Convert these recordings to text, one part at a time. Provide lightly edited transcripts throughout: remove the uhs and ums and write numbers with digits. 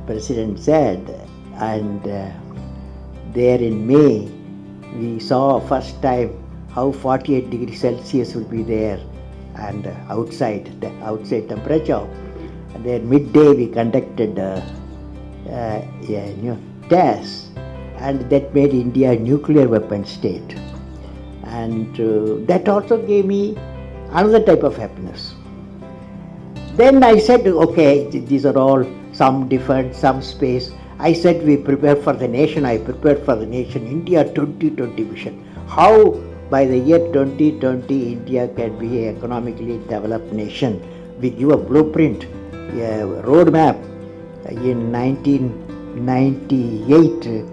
President said, and there in May, we saw first time how 48 degrees Celsius will be there, and the outside temperature. And then midday we conducted tests, and that made India a nuclear weapon state. And that also gave me another type of happiness. Then I said, okay, these are all some different, some space. I said, we prepare for the nation. I prepared for the nation. India 2020 vision. How by the year 2020 India can be an economically developed nation. We give a blueprint, a roadmap in 1998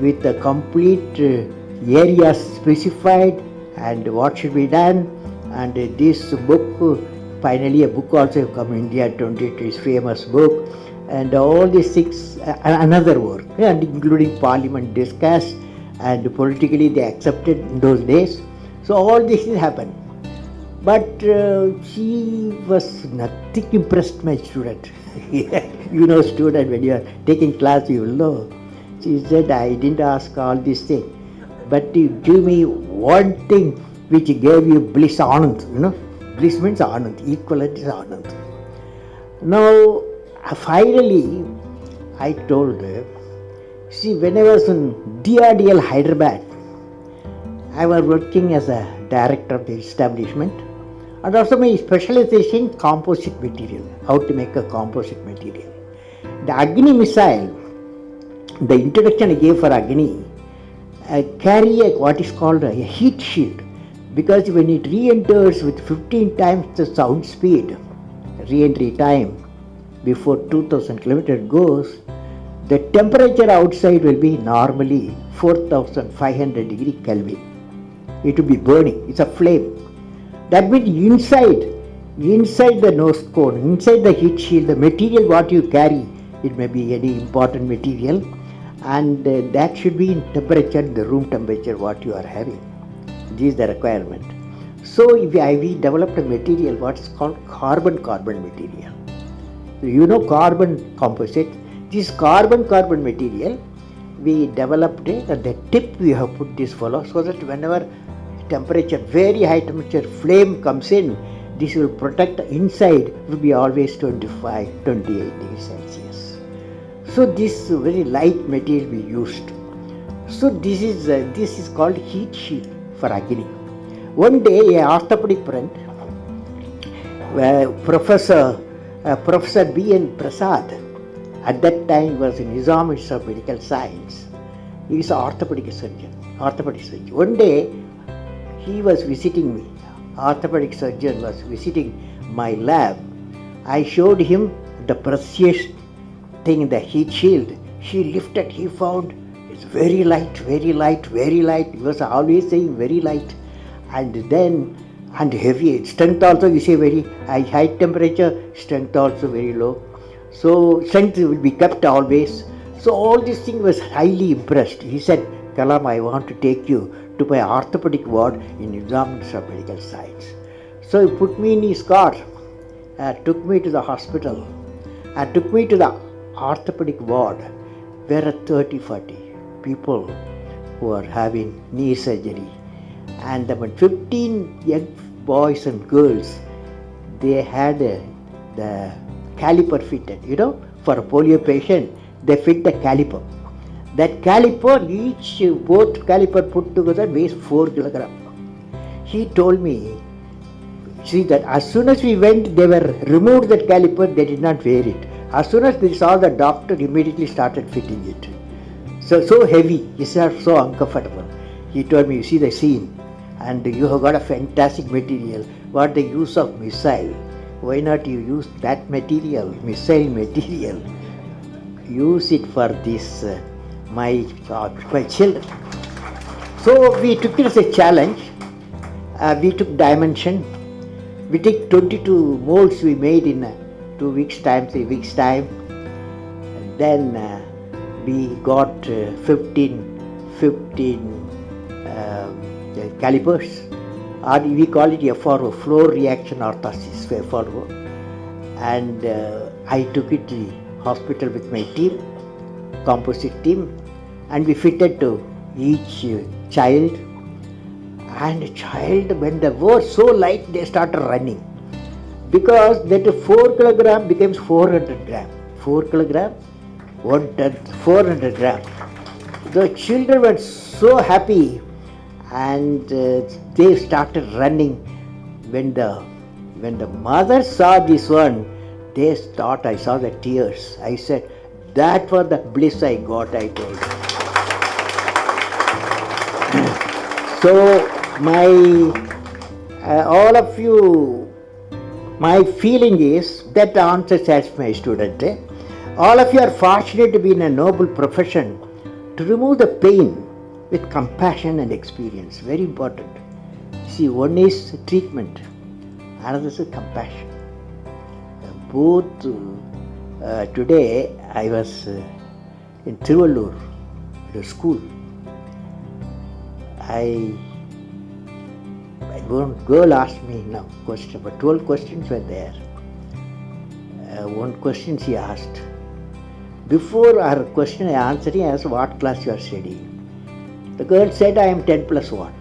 with a complete area specified and what should be done. And this book, finally a book also come, India 2020, is famous book, and all these six, another work, and including parliament discussed, and politically they accepted in those days. So all this happened. But she was nothing impressed, my student. You know, student, when you are taking class, you will know. She said, I didn't ask all these things, but you give me one thing which gave you bliss, anand, you know. Bliss means anand, equivalent is anand. Now, finally, I told her, see, when I was in DRDL Hyderabad, I was working as a director of the establishment, and also my specialization composite material, how to make a composite material. The Agni missile, the introduction I gave for Agni, carry what is called a heat shield, because when it re-enters with 15 times the sound speed, re-entry time before 2000 km goes, the temperature outside will be normally 4500 degree Kelvin. It will be burning, it's a flame. That means inside the nose cone, inside the heat shield, the material what you carry, it may be any important material, and that should be in temperature, the room temperature what you are having. This is the requirement. So we developed a material what is called carbon-carbon material. So you know carbon composite. This carbon-carbon material, we developed it, at the tip we have put this fellow, so that whenever temperature, very high temperature flame comes in, this will protect inside, will be always 25, 28 degrees Celsius. So this very light material we used. So this is called heat shield for Agni. One day, a orthopedic friend, Professor B.N. Prasad, at that time was in Nizam Institute of Medical Science. He is an orthopedic surgeon. One day, he was visiting me. Orthopedic surgeon was visiting my lab. I showed him the precious thing, the heat shield. He lifted, he found it's very light. He was always saying very light. And heavy. Strength also, we say very high temperature, strength also very low. So strength will be kept always. So all these things was highly impressed. He said, Kalam, I want to take you to my orthopedic ward in Nizam Institute of Medical Science. So he put me in his car, took me to the hospital, and took me to the orthopedic ward, where are 30-40 people who are having knee surgery. And about 15 young boys and girls, they had the caliper fitted, for a polio patient, they fit the caliper. That caliper, both caliper put together weighs 4 kilograms. He told me, see that as soon as we went, they were removed that caliper, they did not wear it. As soon as they saw the doctor, immediately started fitting it. So heavy, it's not so uncomfortable. He told me, you see the scene, and you have got a fantastic material. What the use of missile? Why not you use that material, missile material? Use it for this, my children. So we took it as a challenge. We took dimension. We took 22 molds we made in 2 weeks' time, 3 weeks' time. And then we got 15 calipers. We call it FRO, floor reaction orthosis, FRO. And I took it hospital with my team, composite team, and we fitted to each child. And child, when they were so light, they started running. Because that 4 kilogram becomes 400 gram. 4 kilogram, 1/10, 400 gram. The children were so happy, and they started running. When the mother saw this one, they thought, I saw the tears. I said, that was the bliss I got, I told. So all of you, my feeling is that answers as my student. All of you are fortunate to be in a noble profession to remove the pain with compassion and experience. Very important. See, one is treatment, another is compassion. Both today I was in Tiruvallur, the school. One girl asked me now question, but 12 questions were there. One question she asked. Before her question I answered, I asked, what class you are studying? The girl said, I am 10 plus 1.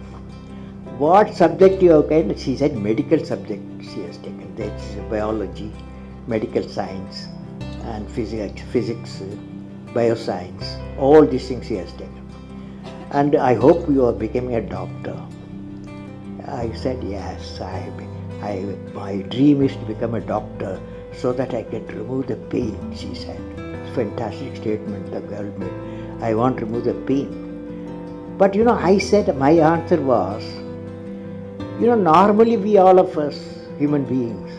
What subject you have taken? She said, medical subject she has taken. That's biology, medical science, and physics, bioscience. All these things she has taken. And I hope you are becoming a doctor. I said, yes, my dream is to become a doctor so that I can remove the pain, she said. Fantastic statement the girl made. I want to remove the pain. But I said, my answer was, normally we all of us, human beings,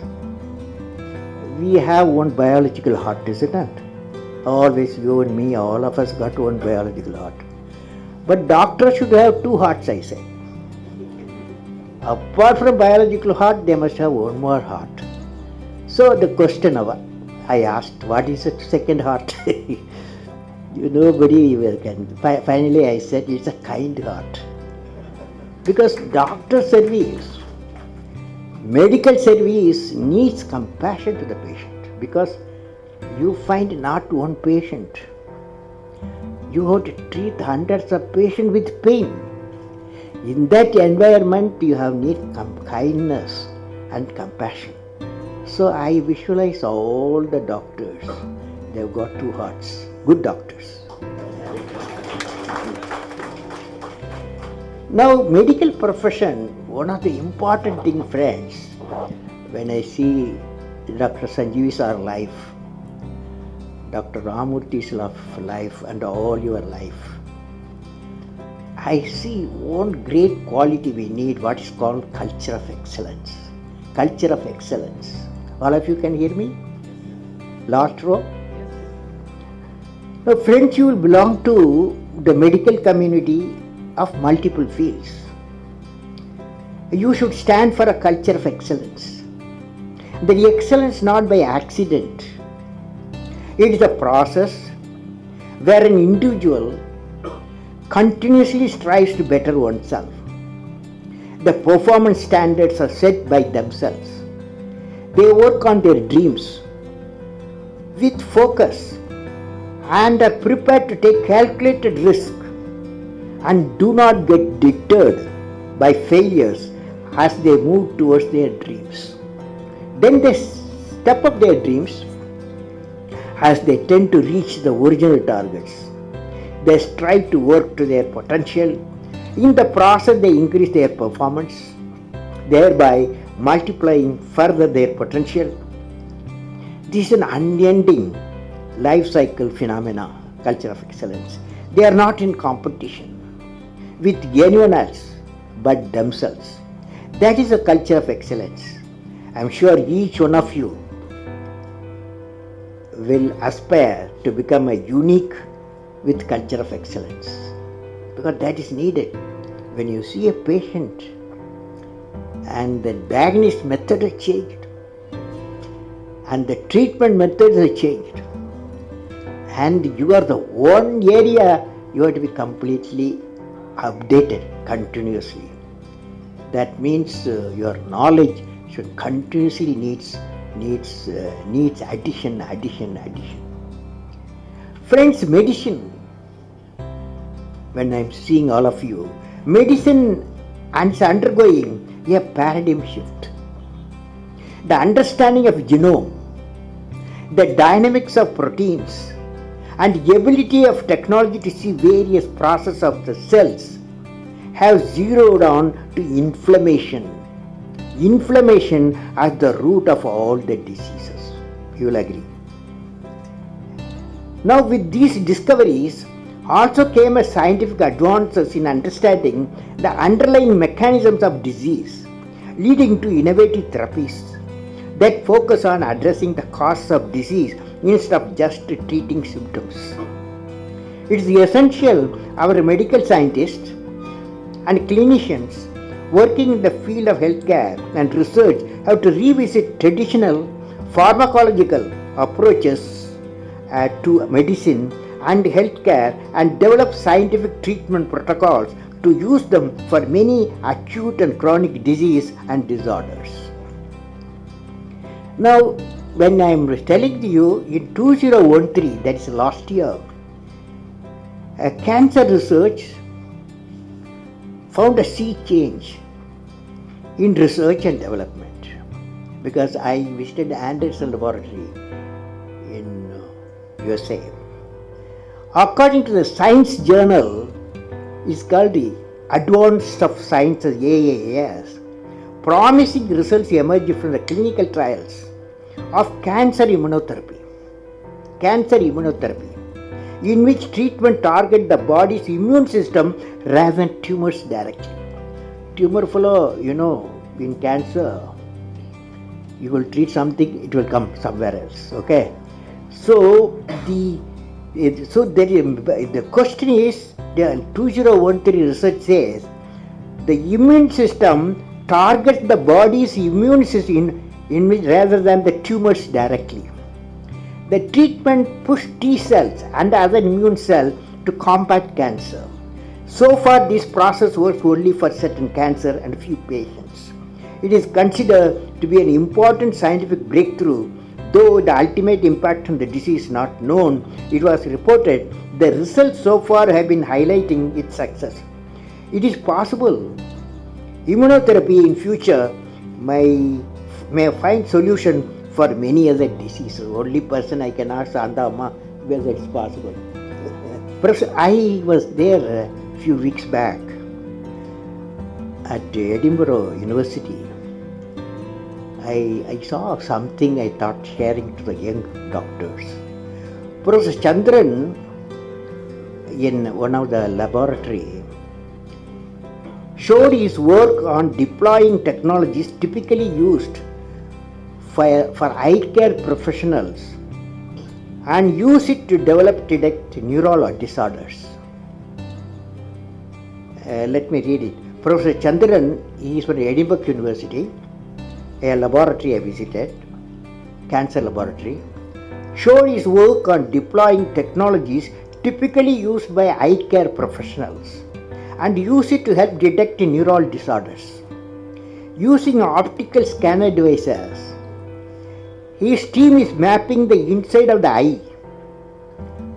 we have one biological heart, isn't it? Always you and me, all of us got one biological heart. But doctors should have 2 hearts, I said. Apart from biological heart, they must have one more heart. So the question I asked, what is the second heart? Nobody can. Finally I said, it's a kind heart. Because doctor service, medical service needs compassion to the patient. Because you find not one patient. You have to treat hundreds of patients with pain. In that environment, you have need kindness and compassion. So I visualize all the doctors. They've got 2 hearts. Good doctors. Now, medical profession, one of the important things, friends, when I see Dr. Sanjeevi's life, Dr. Ramurthi's life, and all your life, I see one great quality we need, what is called culture of excellence. Culture of excellence. All of you can hear me? Last row? Now, friends, you will belong to the medical community of multiple fields. You should stand for a culture of excellence. The excellence not by accident. It is a process where an individual continuously strives to better oneself. The performance standards are set by themselves. They work on their dreams with focus and are prepared to take calculated risk and do not get deterred by failures as they move towards their dreams. Then they step up their dreams as they tend to reach the original targets. They strive to work to their potential. In the process, they increase their performance, thereby multiplying further their potential. This is an unending life cycle phenomena, culture of excellence. They are not in competition with anyone else but themselves. That is a culture of excellence. I am sure each one of you will aspire to become a unique with culture of excellence, because that is needed. When you see a patient and the diagnosis method has changed and the treatment methods have changed, and you are the one area you have to be completely updated continuously. That means your knowledge should continuously needs addition. Friends, medicine, when I'm seeing all of you, medicine is undergoing a paradigm shift. The understanding of genome, the dynamics of proteins, and the ability of technology to see various processes of the cells have zeroed on to inflammation. Inflammation as the root of all the diseases. You will agree. Now, with these discoveries also came a scientific advances in understanding the underlying mechanisms of disease, leading to innovative therapies that focus on addressing the cause of disease instead of just treating symptoms. It is essential our medical scientists and clinicians working in the field of healthcare and research have to revisit traditional pharmacological approaches to medicine and healthcare and develop scientific treatment protocols to use them for many acute and chronic disease and disorders. Now, when I am telling you in 2013, that is last year, cancer research found a sea change in research and development, because I visited Anderson laboratory in USA. According to the Science Journal, it's called the Advanced of Sciences AAS, promising results emerged from the clinical trials of cancer immunotherapy, in which treatment target the body's immune system rather than tumors directly. Tumor follow, in cancer, you will treat something, it will come somewhere else. Okay, so the question is, the 2013 research says the immune system targets the body's immune system rather than the tumors directly. The treatment pushed T cells and other immune cells to combat cancer. So far, this process works only for certain cancer and few patients. It is considered to be an important scientific breakthrough. Though the ultimate impact on the disease is not known, it was reported the results so far have been highlighting its success. It is possible immunotherapy in future may find solution for many other diseases. Only person I can ask Anda Amma whether it's possible. Professor, I was there a few weeks back at Edinburgh University. I saw something I thought sharing to the young doctors. Professor Chandran, in one of the laboratory, showed his work on deploying technologies typically used for eye care professionals and use it to detect neural disorders. Let me read it. Professor Chandran, he is from Edinburgh University, a laboratory I visited, cancer laboratory, showed his work on deploying technologies typically used by eye care professionals and use it to help detect neural disorders. Using optical scanner devices, his team is mapping the inside of the eye,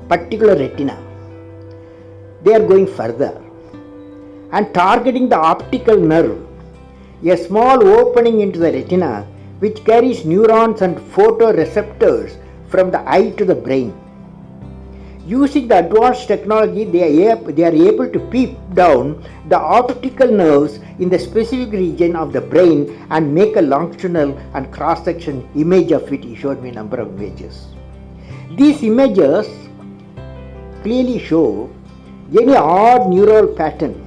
particular retina. They are going further and targeting the optical nerve, a small opening into the retina which carries neurons and photoreceptors from the eye to the brain. Using the advanced technology, they are able to peep down the optical nerves in the specific region of the brain and make a longitudinal and cross-section image of it. He showed me a number of images. These images clearly show any odd neural pattern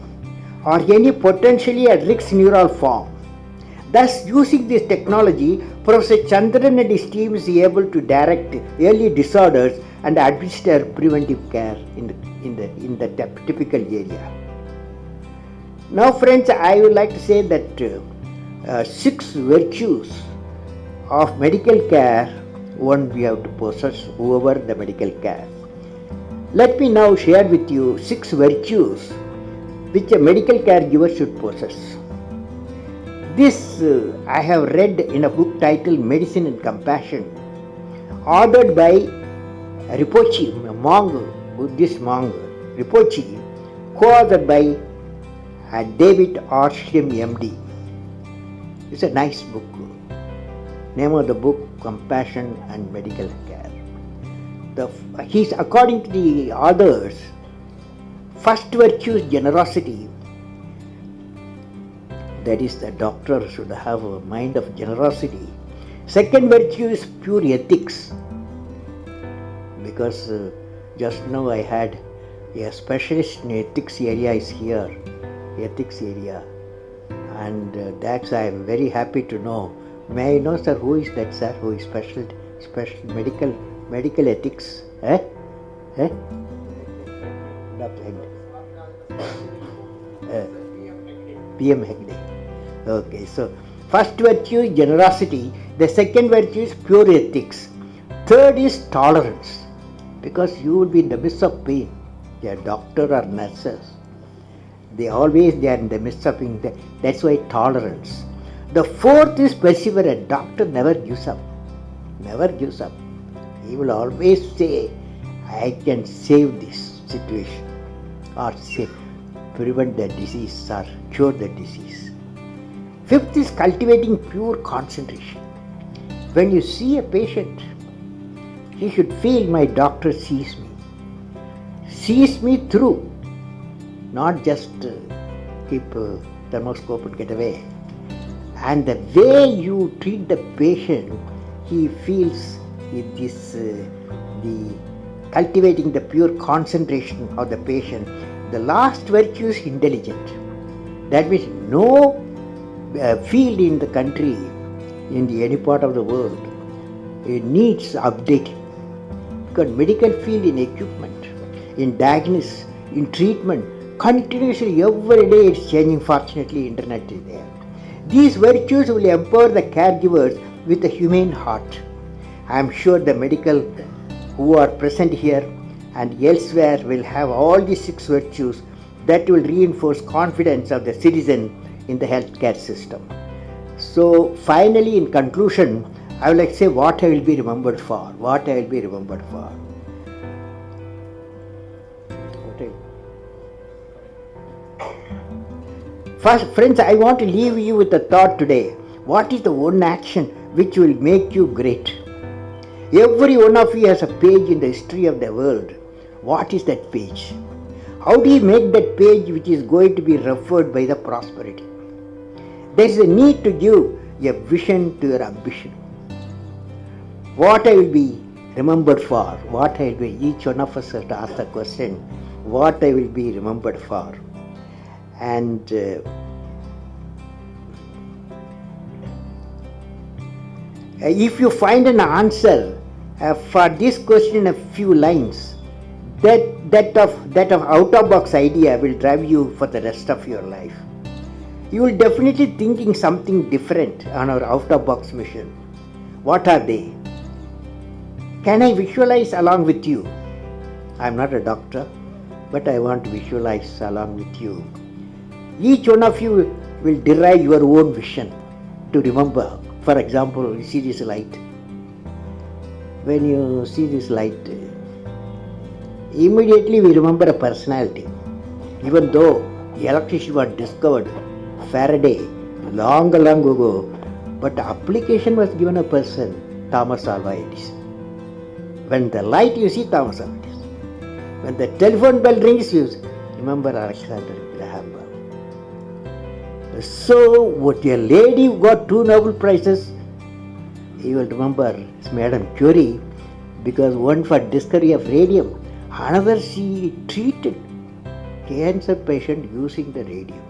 or any potentially at risk neural form. Thus, using this technology, Professor Chandran and his team is able to direct early disorders and administer preventive care in the typical area. Now, friends, I would like to say that 6 virtues of medical care one we have to possess over the medical care. Let me now share with you 6 virtues which a medical caregiver should possess. This I have read in a book titled Medicine and Compassion, authored by Rinpoche monk, Buddhist monk, Rinpoche, co-authored by David Arshlim MD. It's a nice book. Name of the book, Compassion and Medical Care. He's, according to the authors, first virtue is generosity. That is, the doctor should have a mind of generosity. Second virtue is pure ethics. Because just now I had a specialist in ethics area is here, ethics area, and that's I am very happy to know. May I know, sir, who is that, sir, who is special medical ethics? Dr. PM Hegde. Okay, so first virtue is generosity, the second virtue is pure ethics, third is tolerance, because you will be in the midst of pain. They are doctor or nurses. They are in the midst of pain. That's why tolerance. The fourth is perseverance. Doctor never gives up. Never gives up. He will always say, I can save this situation or prevent the disease or cure the disease. Fifth is cultivating pure concentration. When you see a patient, he should feel my doctor sees me through, not just keep thermoscope and get away. And the way you treat the patient, he feels the cultivating the pure concentration of the patient. The last virtue is intelligent. That means no field in the country, in any part of the world, it needs updating. Because medical field in equipment, in diagnosis, in treatment, continuously every day it's changing. Fortunately, internet is there. These virtues will empower the caregivers with a humane heart. I am sure the medical who are present here and elsewhere will have all these 6 virtues that will reinforce confidence of the citizen in the healthcare system. So finally, in conclusion, I would like to say what I will be remembered for. What I will be remembered for. First, friends, I want to leave you with a thought today. What is the one action which will make you great? Every one of you has a page in the history of the world. What is that page? How do you make that page which is going to be referred by the prosperity? There is a need to give a vision to your ambition. What I will be remembered for? What I will be, each one of us has to ask the question, what I will be remembered for? And if you find an answer for this question in a few lines, that of out of box idea will drive you for the rest of your life. You will definitely thinking something different on our out of box mission. What are they? Can I visualize along with you? I am not a doctor, but I want to visualize along with you. Each one of you will derive your own vision to remember. For example, you see this light. When you see this light, immediately we remember a personality. Even though electricity was discovered, Faraday, long ago, but the application was given a person, Thomas Alva Edison. When the light you see Thomas Alva Edison. When the telephone bell rings, you remember Alexander Graham Bell. So, what a lady who got 2 Nobel Prizes, you will remember Madame Curie, because one for discovery of radium, another she treated cancer patient using the radium.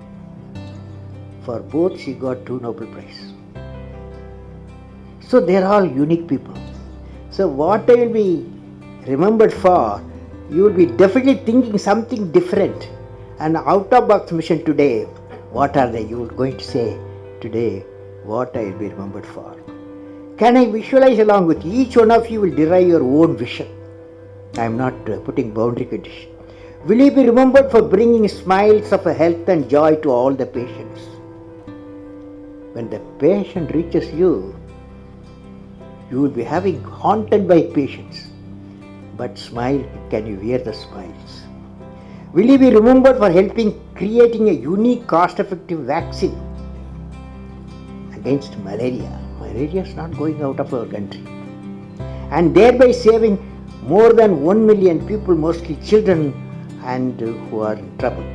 For both she got 2 Nobel Prizes. So they are all unique people. So what I will be remembered for, you will be definitely thinking something different. And out of box mission today, what are they? You are going to say today, what I will be remembered for. Can I visualize along with each one of you will derive your own vision. I am not putting boundary condition. Will you be remembered for bringing smiles of health and joy to all the patients? When the patient reaches you, you will be having haunted by patients. but smile, can you wear the smiles? Will you be remembered for helping creating a unique cost-effective vaccine against malaria? Malaria is not going out of our country. And thereby saving more than 1 million people, mostly children, and who are in trouble.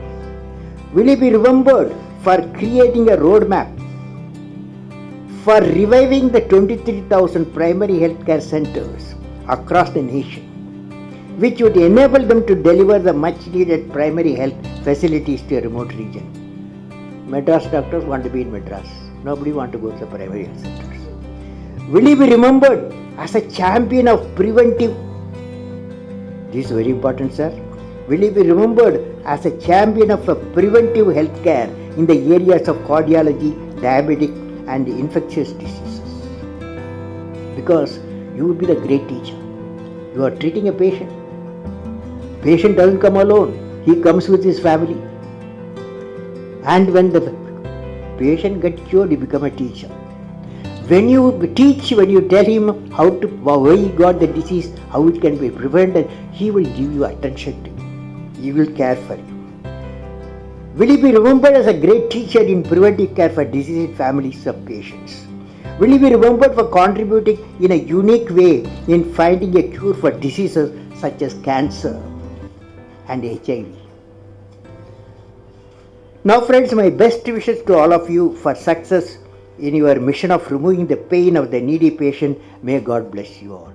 Will you be remembered for creating a roadmap for reviving the 23,000 primary healthcare centers across the nation, which would enable them to deliver the much needed primary health facilities to a remote region? Madras doctors want to be in Madras. Nobody wants to go to the primary health centers. Will you be remembered as a champion of preventive? This is very important, sir. Will you be remembered as a champion of a preventive healthcare in the areas of cardiology, diabetic, and infectious diseases? Because you would be the great teacher. You are treating a patient. Patient doesn't come alone. He comes with his family. And when the patient gets cured, you become a teacher. When you teach, when you tell him why he got the disease, how it can be prevented, he will give you attention to you. He will care for you. Will you be remembered as a great teacher in preventive care for diseased families of patients? Will you be remembered for contributing in a unique way in finding a cure for diseases such as cancer and HIV? Now friends, my best wishes to all of you for success in your mission of removing the pain of the needy patient. May God bless you all.